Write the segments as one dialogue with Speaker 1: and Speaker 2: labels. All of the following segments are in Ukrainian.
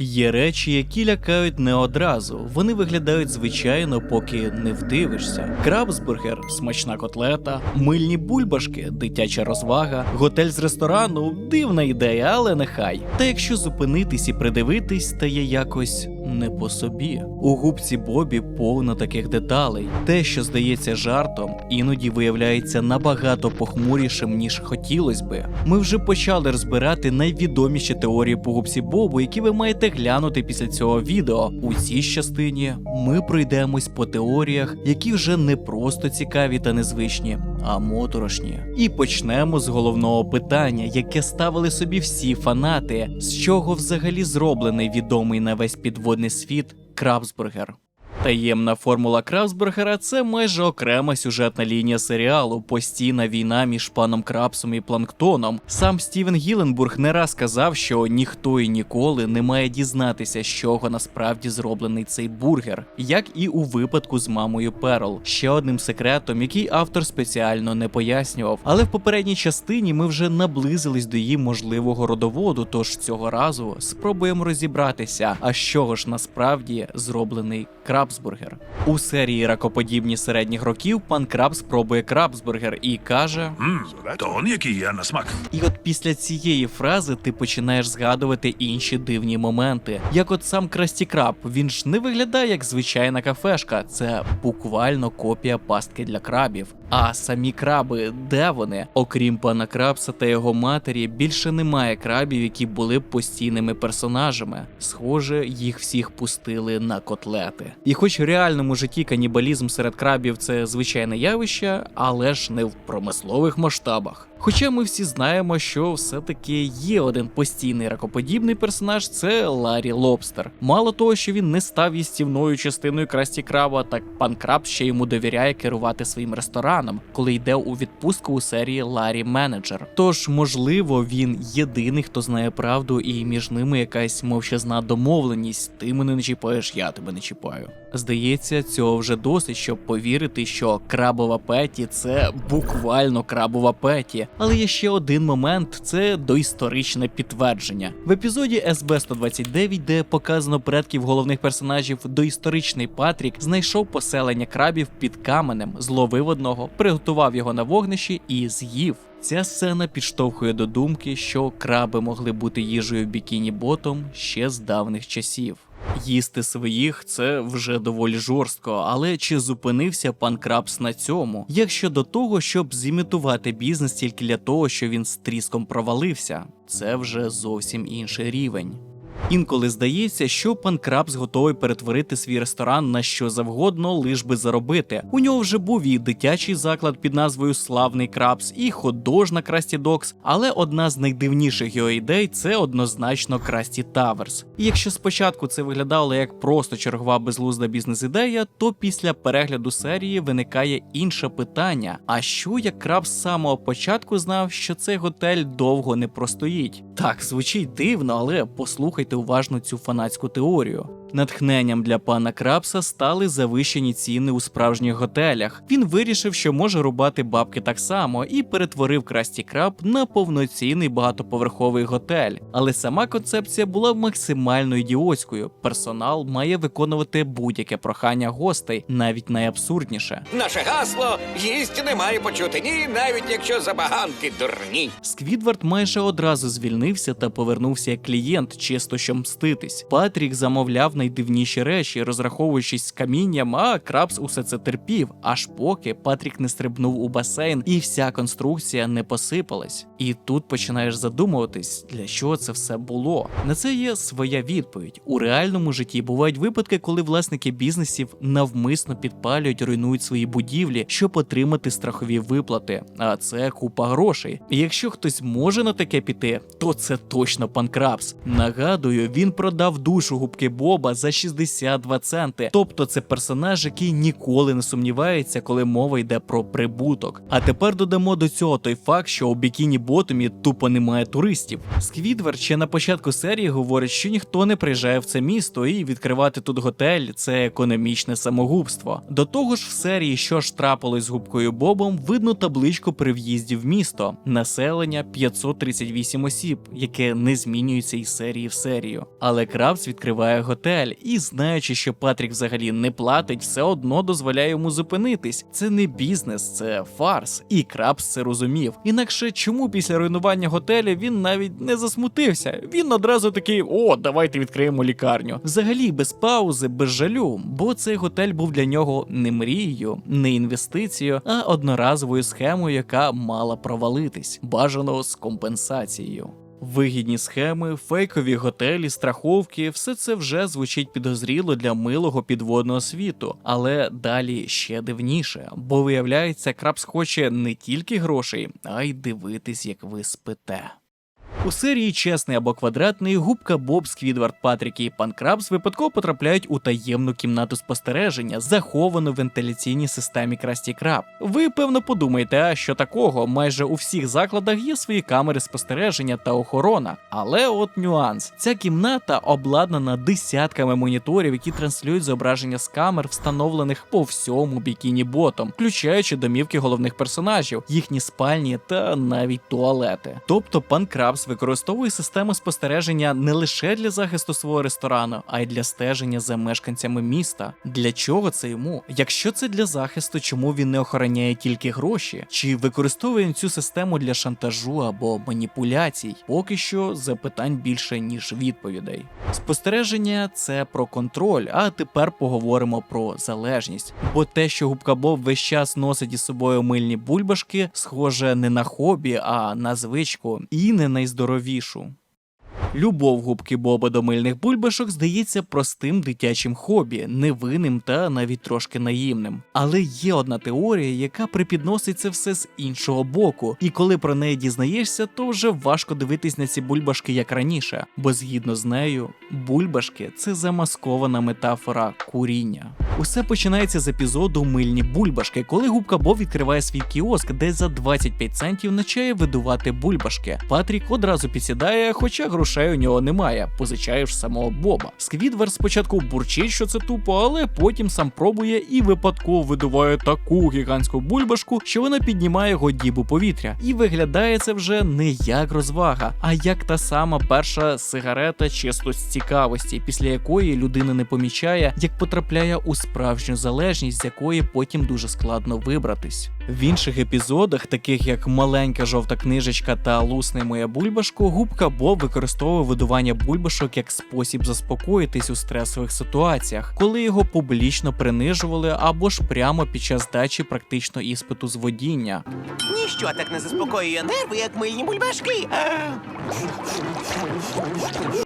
Speaker 1: Є речі, які лякають не одразу. Вони виглядають звичайно, поки не вдивишся. Крабсбургер – смачна котлета, мильні бульбашки – дитяча розвага, готель з ресторану – дивна ідея, але нехай. Та якщо зупинитись і придивитись, стає якось не по собі. У губці Бобі повно таких деталей. Те, що здається жартом, іноді виявляється набагато похмурішим, ніж хотілось би. Ми вже почали розбирати найвідоміші теорії по губці Бобу, які ви маєте глянути після цього відео. У цій ж частині ми пройдемось по теоріях, які вже не просто цікаві та незвичні, а моторошні. І почнемо з головного питання, яке ставили собі всі фанати. З чого взагалі зроблений відомий на весь підводний світ Крабсбургер? Таємна формула Крабсбургера – це майже окрема сюжетна лінія серіалу, постійна війна між паном Крабсом і Планктоном. Сам Стівен Гілленбург не раз казав, що ніхто і ніколи не має дізнатися, з чого насправді зроблений цей бургер, як і у випадку з мамою Перл. Ще одним секретом, який автор спеціально не пояснював. Але в попередній частині ми вже наблизились до її можливого родоводу, тож цього разу спробуємо розібратися, а з чого ж насправді зроблений Крабсбургер. У серії «Ракоподібні середніх років» пан Крабс пробує Крабсбургер і каже:
Speaker 2: То он який я на смак.
Speaker 1: І от після цієї фрази ти починаєш згадувати інші дивні моменти. Як от сам Красті Краб, він ж не виглядає як звичайна кафешка, це буквально копія пастки для крабів. А самі краби, де вони? Окрім пана Крабса та його матері, більше немає крабів, які були б постійними персонажами. Схоже, їх всіх пустили на котлети. І хоч в реальному житті канібалізм серед крабів – це звичайне явище, але ж не в промислових масштабах. Хоча ми всі знаємо, що все-таки є один постійний ракоподібний персонаж – це Ларі Лобстер. Мало того, що він не став їстівною частиною Красті Краба, так пан Крабс ще йому довіряє керувати своїм рестораном, коли йде у відпустку у серії «Ларі Менеджер». Тож, можливо, він єдиний, хто знає правду, і між ними якась мовчазна домовленість: ти мене не чіпаєш, я тебе не чіпаю. Здається, цього вже досить, щоб повірити, що крабова Петті – це буквально крабова Петті. Але є ще один момент – це доісторичне підтвердження. В епізоді СБ-129, де показано предків головних персонажів, доісторичний Патрік знайшов поселення крабів під каменем, зловив одного, приготував його на вогнищі і з'їв. Ця сцена підштовхує до думки, що краби могли бути їжею Бікіні-Ботом ще з давніх часів. Їсти своїх – це вже доволі жорстко, але чи зупинився пан Крабс на цьому? Як щодо того, щоб зімітувати бізнес тільки для того, що він з тріском провалився? Це вже зовсім інший рівень. Інколи здається, що пан Крабс готовий перетворити свій ресторан на що завгодно, лиш би заробити. У нього вже був і дитячий заклад під назвою «Славний Крабс», і хот-дог на Красті Догс, але одна з найдивніших його ідей – це однозначно Красті Таверс. І якщо спочатку це виглядало як просто чергова безглузда бізнес-ідея, то після перегляду серії виникає інше питання. А що як Крабс з самого початку знав, що цей готель довго не простоїть? Так, звучить дивно, але послухайте уважно цю фанатську теорію. Натхненням для пана Крабса стали завищені ціни у справжніх готелях. Він вирішив, що може рубати бабки так само, і перетворив Красті Краб на повноцінний багатоповерховий готель. Але сама концепція була максимально ідіотською. Персонал має виконувати будь-яке прохання гостей, навіть найабсурдніше.
Speaker 3: Наше гасло – їсть немає почути ні, навіть якщо забаганки дурні.
Speaker 1: Сквідвард майже одразу звільнився та повернувся як клієнт, чисто щоб мститись. Патрік замовляв найдивніші речі, розраховуючись з камінням, а Крабс усе це терпів, аж поки Патрік не стрибнув у басейн і вся конструкція не посипалась. І тут починаєш задумуватись, для чого це все було. На це є своя відповідь. У реальному житті бувають випадки, коли власники бізнесів навмисно підпалюють, руйнують свої будівлі, щоб отримати страхові виплати, а це купа грошей. І якщо хтось може на таке піти, то це точно пан Крабс. Нагадую, він продав душу губки Боба Боба за 62 центи. Тобто це персонаж, який ніколи не сумнівається, коли мова йде про прибуток. А тепер додамо до цього той факт, що у Бікіні Ботомі тупо немає туристів. Сквідвард ще на початку серії говорить, що ніхто не приїжджає в це місто і відкривати тут готель – це економічне самогубство. До того ж в серії «Що ж трапилось з губкою Бобом» видно табличку при в'їзді в місто. Населення 538 осіб, яке не змінюється із серії в серію. Але Крабс відкриває готель і, знаючи, що Патрік взагалі не платить, все одно дозволяє йому зупинитись. Це не бізнес, це фарс. І Крабс це розумів. Інакше чому після руйнування готелю він навіть не засмутився? Він одразу такий: «О, давайте відкриємо лікарню». Взагалі без паузи, без жалю, бо цей готель був для нього не мрією, не інвестицією, а одноразовою схемою, яка мала провалитись. Бажано з компенсацією. Вигідні схеми, фейкові готелі, страховки – все це вже звучить підозріло для милого підводного світу. Але далі ще дивніше, бо виявляється, Крабс хоче не тільки грошей, а й дивитись, як ви спите. У серії «Чесний або квадратний» губка Боб, Сквідвард, Патрік і пан Крабс випадково потрапляють у таємну кімнату спостереження, заховану в вентиляційній системі Красті Краб. Ви, певно, подумаєте, а що такого? Майже у всіх закладах є свої камери спостереження та охорона. Але от нюанс. Ця кімната обладнана десятками моніторів, які транслюють зображення з камер, встановлених по всьому Бікіні Ботом, включаючи домівки головних персонажів, їхні спальні та навіть туалети. Тобто пан Крабс використовує систему спостереження не лише для захисту свого ресторану, а й для стеження за мешканцями міста. Для чого це йому? Якщо це для захисту, чому він не охороняє тільки гроші? Чи використовує він цю систему для шантажу або маніпуляцій? Поки що запитань більше, ніж відповідей. Спостереження – це про контроль, а тепер поговоримо про залежність. Бо те, що губка Боб весь час носить із собою мильні бульбашки, схоже не на хобі, а на звичку. І не найздоровішу. Любов губки Боба до мильних бульбашок здається простим дитячим хобі, невинним та навіть трошки наївним. Але є одна теорія, яка припідносить це все з іншого боку, і коли про неї дізнаєшся, то вже важко дивитись на ці бульбашки як раніше, бо згідно з нею, бульбашки – це замаскована метафора куріння. Усе починається з епізоду «Мильні бульбашки», коли губка Боб відкриває свій кіоск, де за 25 центів починає видувати бульбашки. Патрік одразу підсідає, хоча грошей у нього немає, позичає ж самого Боба. Сквідвард спочатку бурчить, що це тупо, але потім сам пробує і випадково видуває таку гігантську бульбашку, що вона піднімає його діб у повітря. І виглядає це вже не як розвага, а як та сама перша сигарета чисто з цікавості, після якої людина не помічає, як потрапляє у справжню залежність, з якої потім дуже складно вибратись. В інших епізодах, таких як «Маленька жовта книжечка» та «Лусни моя бульбашку», губка Боб використовує видування бульбашок як спосіб заспокоїтись у стресових ситуаціях, коли його публічно принижували або ж прямо під час здачі практично іспиту з водіння.
Speaker 4: Ніщо так не заспокоює нерви, як мильні бульбашки.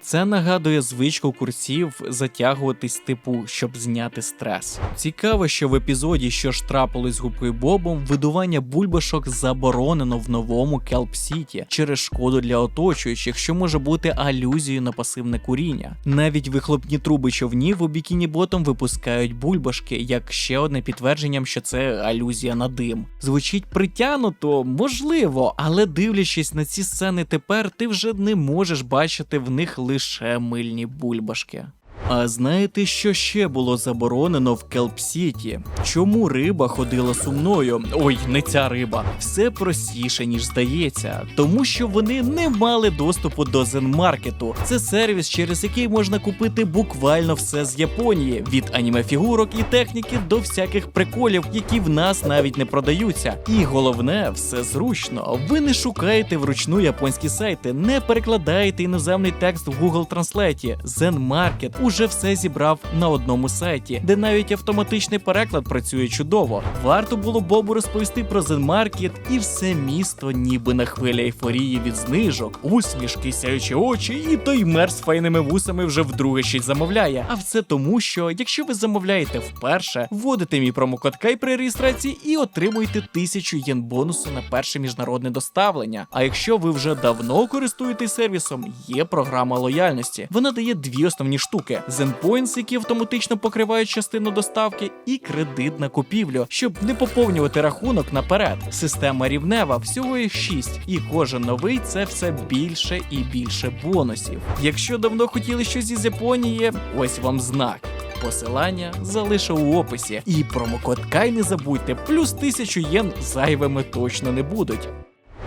Speaker 1: Це нагадує звичку курців затягуватись типу, щоб зняти стрес. Цікаво, що в епізоді «Що ж трапилось з губкою Бобом» видування бульбашок заборонено в новому Келп-Сіті через шкоду для оточуючих, що може бути алюзією на пасивне куріння. Навіть вихлопні труби човнів у Бікіні Ботом випускають бульбашки, як ще одне підтвердженням, що це алюзія на дим. Звучить притягнуто, можливо, але дивлячись на ці сцени тепер, ти вже не можеш бачити в них лише мильні бульбашки. А знаєте, що ще було заборонено в Келп-Сіті? Чому риба ходила сумною? Ой, не ця риба. Все простіше, ніж здається. Тому що вони не мали доступу до Zen-маркету. Це сервіс, через який можна купити буквально все з Японії. Від аніме-фігурок і техніки до всяких приколів, які в нас навіть не продаються. І головне, все зручно. Ви не шукаєте вручну японські сайти, не перекладаєте іноземний текст в Google Translate. Zen-маркет уже все зібрав на одному сайті, де навіть автоматичний переклад працює чудово. Варто було Бобу розповісти про Zen-маркет, і все місто ніби на хвилі ейфорії від знижок, усмішки, сяючі очі, і той мер з файними вусами вже вдруге щось замовляє. А все тому, що якщо ви замовляєте вперше, вводите мій промокод Кай при реєстрації і отримуєте 1000 єн бонусу на перше міжнародне доставлення. А якщо ви вже давно користуєтесь сервісом, є програма лояльності. Вона дає дві основні штуки. з endpoints, які автоматично покривають частину доставки, і кредит на купівлю, щоб не поповнювати рахунок наперед. Система рівнева, всього їх 6, і кожен новий – це все більше і більше бонусів. Якщо давно хотіли щось із Японії, ось вам знак. Посилання залишу у описі. І промокод Кай не забудьте, плюс 1000 єн зайвими точно не будуть.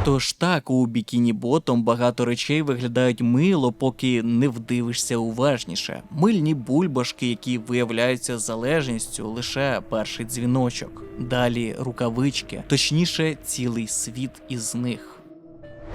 Speaker 1: Тож так, у Bikini Bottom багато речей виглядають мило, поки не вдивишся уважніше. Мильні бульбашки, які виявляються залежністю, лише перший дзвіночок. Далі рукавички, точніше цілий світ із них.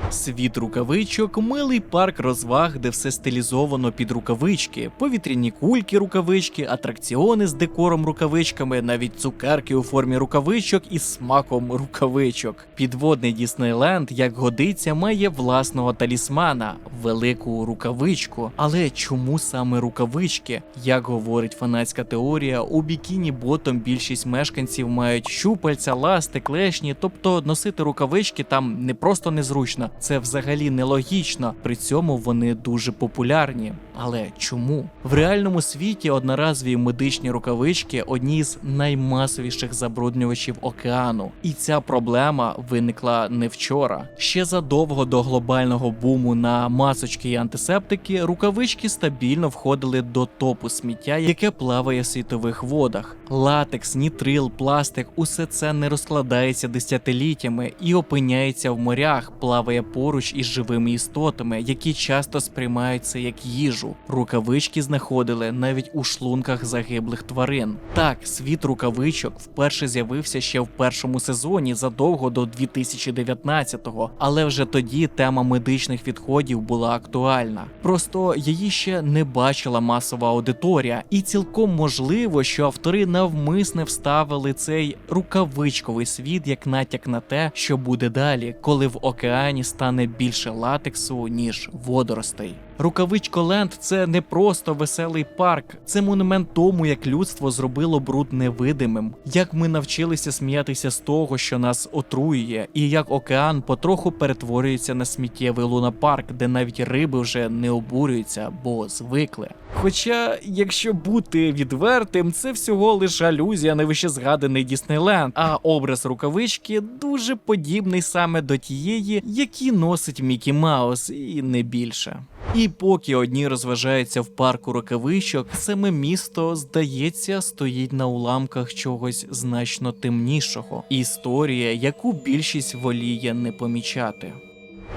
Speaker 1: Світ рукавичок – милий парк розваг, де все стилізовано під рукавички, повітряні кульки-рукавички, атракціони з декором рукавичками, навіть цукерки у формі рукавичок із смаком рукавичок. Підводний Діснейленд, як годиться, має власного талісмана – велику рукавичку. Але чому саме рукавички? Як говорить фанатська теорія, у Bikini Bottom більшість мешканців мають щупальця, ласти, клешні, тобто носити рукавички там не просто незручно, це взагалі нелогічно, при цьому вони дуже популярні. Але чому? В реальному світі одноразові медичні рукавички – одні з наймасовіших забруднювачів океану. І ця проблема виникла не вчора. Ще задовго до глобального буму на масочки і антисептики рукавички стабільно входили до топу сміття, яке плаває в світових водах. Латекс, нітрил, пластик – усе це не розкладається десятиліттями і опиняється в морях, плаває поруч із живими істотами, які часто сприймаються як їжу. Рукавички знаходили навіть у шлунках загиблих тварин. Так, світ рукавичок вперше з'явився ще в першому сезоні, задовго до 2019-го, але вже тоді тема медичних відходів була актуальна. Просто її ще не бачила масова аудиторія, і цілком можливо, що автори навмисне вставили цей рукавичковий світ як натяк на те, що буде далі, коли в океані стане більше латексу, ніж водоростей. Рукавичко-ленд – це не просто веселий парк, це монумент тому, як людство зробило бруд невидимим, як ми навчилися сміятися з того, що нас отруює, і як океан потроху перетворюється на сміттєвий лунапарк, де навіть риби вже не обурюються, бо звикли. Хоча, якщо бути відвертим, це всього лише алюзія на вищезгаданий Діснейленд, а образ рукавички дуже подібний саме до тієї, які носить Мікі Маус, і не більше. І поки одні розважаються в парку рукавичок, саме місто, здається, стоїть на уламках чогось значно темнішого. Історія, яку більшість воліє не помічати.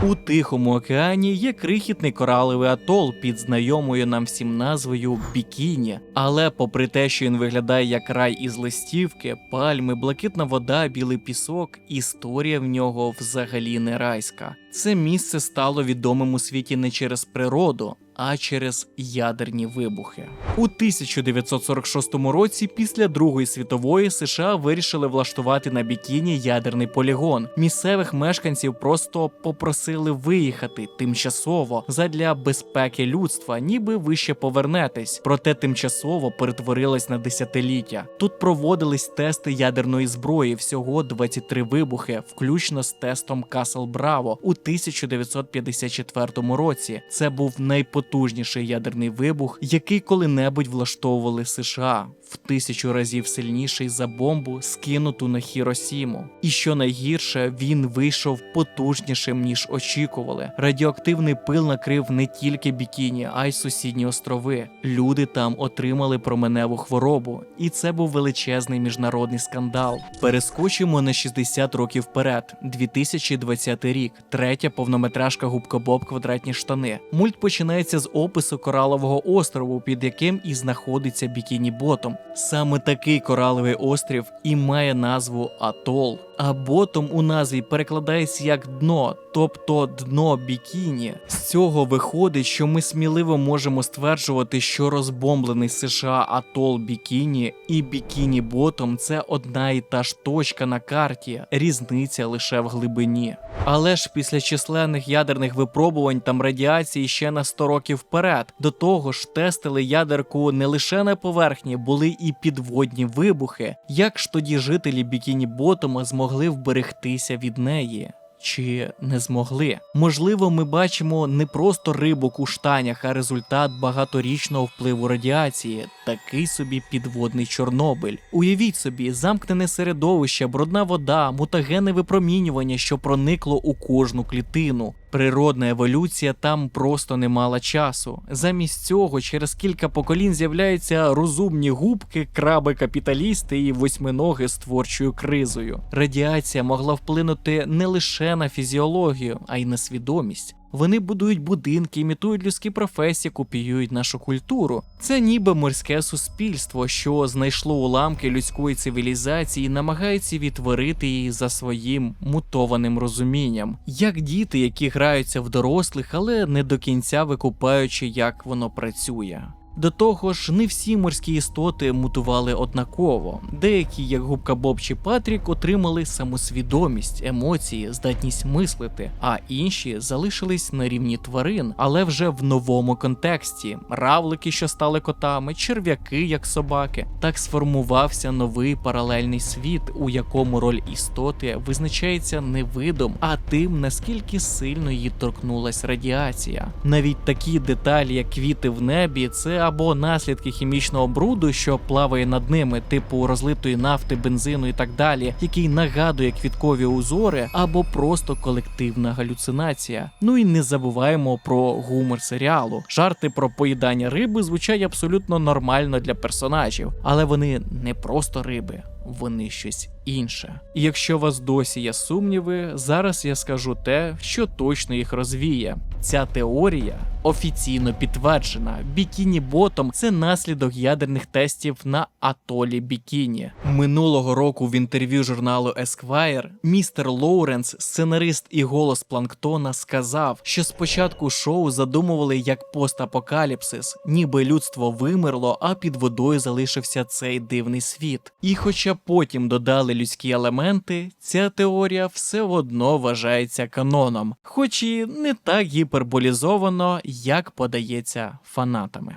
Speaker 1: У Тихому океані є крихітний кораловий атол під знайомою нам всім назвою Бікіні. Але попри те, що він виглядає як рай із листівки, пальми, блакитна вода, білий пісок, історія в нього взагалі не райська. Це місце стало відомим у світі не через природу, а через ядерні вибухи. У 1946 році, після Другої світової, США вирішили влаштувати на Бікіні ядерний полігон. Місцевих мешканців просто попросили виїхати тимчасово задля безпеки людства, ніби ви ще повернетесь. Проте тимчасово перетворилось на десятиліття. Тут проводились тести ядерної зброї, всього 23 вибухи, включно з тестом Касл Браво у 1954 році. Це був найпотужніший ядерний вибух, який коли-небудь влаштовували США. В 1000 разів сильніший за бомбу, скинуту на Хіросіму. І що найгірше, він вийшов потужнішим, ніж очікували. Радіоактивний пил накрив не тільки Бікіні, а й сусідні острови. Люди там отримали променеву хворобу. І це був величезний міжнародний скандал. Перескочимо на 60 років вперед. 2020 рік. Третя повнометражка «Губка Боб. Квадратні штани». Мульт починається з опису коралового острову, під яким і знаходиться Бікіні Ботом. Саме такий кораловий острів і має назву Атол. А ботом у назві перекладається як дно, тобто дно Бікіні. З цього виходить, що ми сміливо можемо стверджувати, що розбомблений США атол Бікіні і Бікіні Ботом – це одна і та ж точка на карті, різниця лише в глибині. Але ж після численних ядерних випробувань там радіації ще на 100 років вперед. До того ж тестили ядерку не лише на поверхні, були і підводні вибухи. Як ж тоді жителі Бікіні Ботома змогли вберегтися від неї? чи не змогли. Можливо, ми бачимо не просто рибок у штанях, а результат багаторічного впливу радіації, такий собі підводний Чорнобиль. Уявіть собі, замкнене середовище, брудна вода, мутагенне випромінювання, що проникло у кожну клітину. Природна еволюція там просто не мала часу. Замість цього через кілька поколінь з'являються розумні губки, краби-капіталісти і восьминоги з творчою кризою. Радіація могла вплинути не лише на фізіологію, а й на свідомість. Вони будують будинки, імітують людські професії, копіюють нашу культуру. Це ніби морське суспільство, що знайшло уламки людської цивілізації і намагається відтворити її за своїм мутованим розумінням. Як діти, які граються в дорослих, але не до кінця викупаючи, як воно працює. До того ж, не всі морські істоти мутували однаково. Деякі, як губка Боб чи Патрік, отримали самосвідомість, емоції, здатність мислити, а інші залишились на рівні тварин, але вже в новому контексті. Равлики, що стали котами, черв'яки, як собаки. Так сформувався новий паралельний світ, у якому роль істоти визначається не видом, а тим, наскільки сильно її торкнулась радіація. Навіть такі деталі, як квіти в небі, це або наслідки хімічного бруду, що плаває над ними, типу розлитої нафти, бензину і так далі, який нагадує квіткові узори, або просто колективна галюцинація. Ну і не забуваємо про гумор серіалу. Жарти про поїдання риби звучать абсолютно нормально для персонажів, але вони не просто риби. Вони щось інше. І якщо у вас досі є сумніви, зараз я скажу те, що точно їх розвіє. Ця теорія офіційно підтверджена. Бікіні-ботом – це наслідок ядерних тестів на атолі Бікіні. Минулого року в інтерв'ю журналу Esquire містер Лоуренс, сценарист і голос Планктона, сказав, що спочатку шоу задумували як постапокаліпсис, ніби людство вимерло, а під водою залишився цей дивний світ. І хоча потім додали людські елементи, ця теорія все одно вважається каноном, хоч і не так гіперболізовано, як подається фанатами.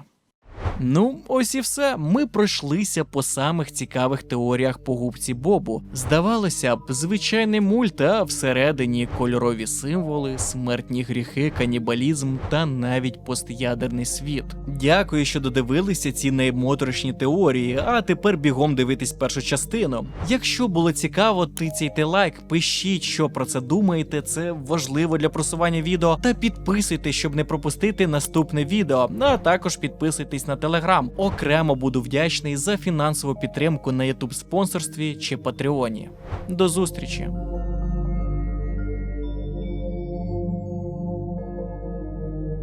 Speaker 1: Ну, ось і все. Ми пройшлися по самих цікавих теоріях по губці Бобу. Здавалося б, звичайний мульт, а всередині кольорові символи, смертні гріхи, канібалізм та навіть постядерний світ. Дякую, що додивилися ці наймоторошні теорії, а тепер бігом дивитись першу частину. Якщо було цікаво, тицяйте лайк, пишіть, що про це думаєте, це важливо для просування відео, та підписуйтесь, щоб не пропустити наступне відео, а також підписуйтесь на Телеграм. Окремо буду вдячний за фінансову підтримку на YouTube спонсорстві чи Патреоні. До зустрічі!